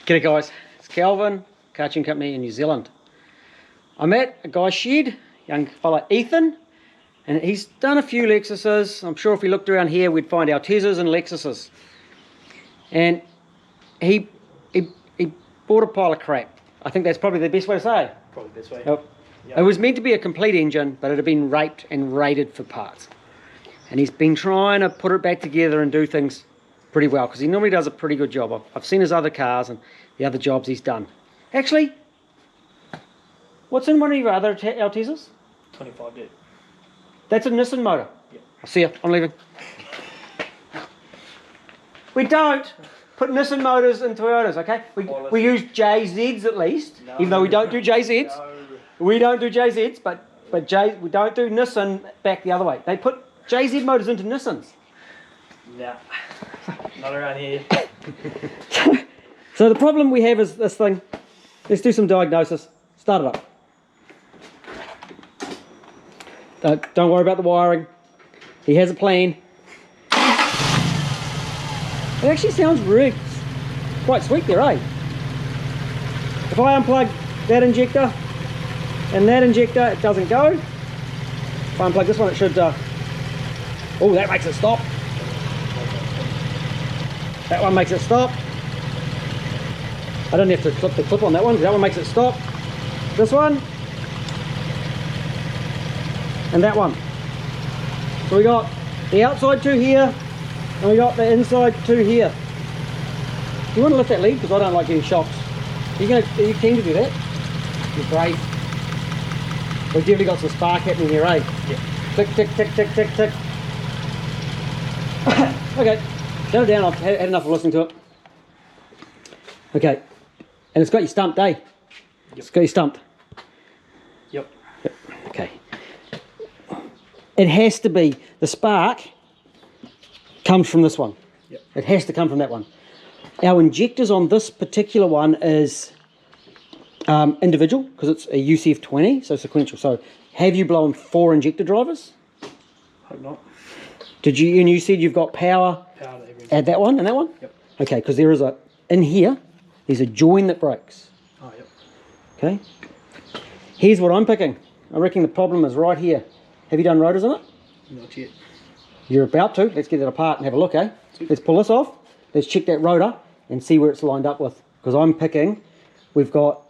G'day guys, it's Calvin, Coaching Company in New Zealand. I'm at a guy's shed, young fella Ethan, and he's done a few Lexuses. I'm sure if we looked around here we'd find Altezzas and Lexuses. And he bought a pile of crap. I think that's probably the best way to say it. Probably the best way. Yep. It was meant to be a complete engine, but it had been raped and raided for parts. And he's been trying to put it back together and do things pretty well, because he normally does a pretty good job. I've seen his other cars and the other jobs he's done. Actually, what's in one of your other Altezzas? 25 dead. That's a Nissan motor. Yep. I'll see you, I'm leaving. We don't put Nissan motors in Toyotas, okay? We use JZs at least, no, even though we don't do JZs. No. We don't do JZs, but we don't do Nissan back the other way. They put JZ motors into Nissans. No, not around here. So the problem we have is this thing. Let's do some diagnosis. Start it up. Don't worry about the wiring. He has a plan. It actually sounds really quite sweet there, eh? If I unplug that injector and that injector, it doesn't go. If I unplug this one, it should... oh, that makes it stop. That one makes it stop. I don't have to clip the clip on that one, because that one makes it stop. This one. And that one. So we got the outside two here, and we got the inside two here. Do you want to lift that lead? Because I don't like getting shocks. Are you keen to do that? You're brave. We've definitely got some spark happening here, eh? Yeah. Tick, tick, tick, tick, tick, tick. Okay, shut it down. I've had enough of listening to it. Okay, and it's got you stumped, eh? Yep. It's got you stumped. Yep. Okay. It has to be, the spark comes from this one. Yep. It has to come from that one. Our injectors on this particular one is individual, because it's a UCF20, so sequential. So have you blown 4 injector drivers? Hope not. Did you, and you said you've got power at that one and that one? Yep. Okay, because there is in here, there's a join that breaks. Oh, yep. Okay. Here's what I'm picking. I reckon the problem is right here. Have you done rotors on it? Not yet. You're about to. Let's get it apart and have a look, eh? Let's pull this off. Let's check that rotor and see where it's lined up with. Because I'm picking, we've got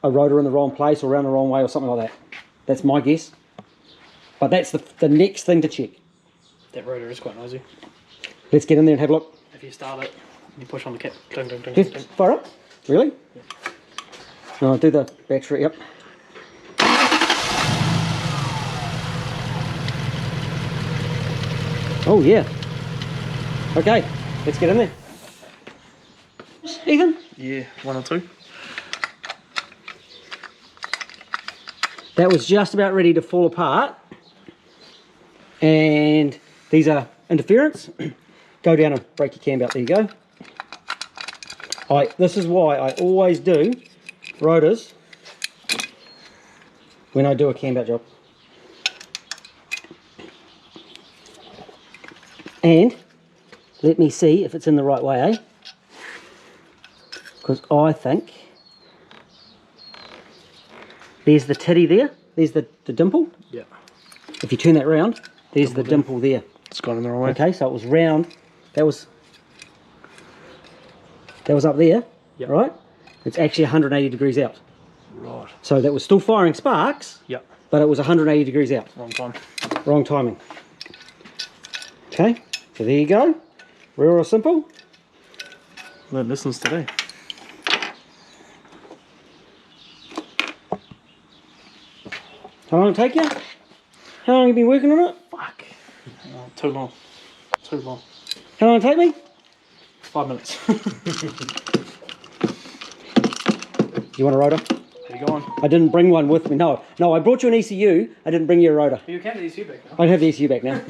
a rotor in the wrong place or around the wrong way or something like that. That's my guess. But that's the next thing to check. That rotor is quite noisy. Let's get in there and have a look. If you start it, you push on the cap. Ding, ding, ding, Yes, ding. fire up. Really? Yeah. No, do the battery, yep. Oh yeah. Okay, let's get in there. Ethan? Yeah, 1 or 2. That was just about ready to fall apart. And these are interference. Go down and break your cam out. There you go. This is why I always do rotors when I do a cam out job. And let me see if it's in the right way, eh? Because I think there's the titty there. There's the dimple. Yeah. If you turn that round, there's the dimple there. It's gone in the wrong way. Okay, so it was round. That was up there, yep. Right? It's actually 180 degrees out. Right. So that was still firing sparks, Yep. but it was 180 degrees out. Wrong time. Wrong timing. Okay, so there you go. Real simple. Learn lessons today. How long did it take you? How long have you been working on it? Fuck. Too long. Too long. How long did it take me? 5 minutes. You want a rotor? Have you gone? I didn't bring one with me. No, I brought you an ECU. I didn't bring you a rotor. You can have the ECU back now. I have the ECU back now.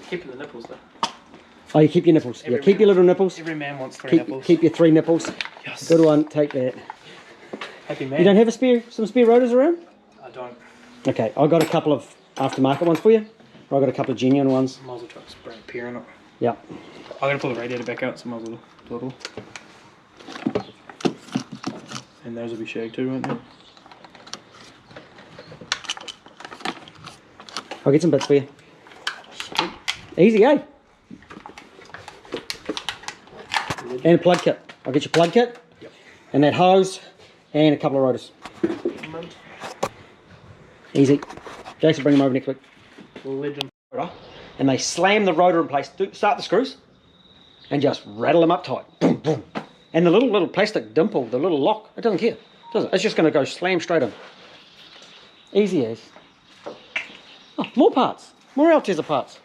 Keeping the nipples though. Oh, you keep your nipples. Yeah, keep your little nipples. Every man wants 3 nipples. Keep your 3 nipples. Yes. Good one. Take that. Happy man. You don't have some spare rotors around? I don't. Okay, I've got a couple of aftermarket ones for you. I've got a couple of genuine ones. Might as well try to spray a pear in it. Yeah. I'm going to pull the radiator back out, so might as well do it all. And those will be shag too, won't they? I'll get some bits for you. Easy, eh? And a plug kit. I'll get your plug kit. Yep. And that hose and a couple of rotors. Easy. Jason, bring them over next week. Legend. And they slam the rotor in place. Start the screws and just rattle them up tight. Boom, boom. And the little plastic dimple, the little lock, it doesn't care, does it? It's just going to go slam straight in. Easy as. Oh, more parts. More Altezza parts.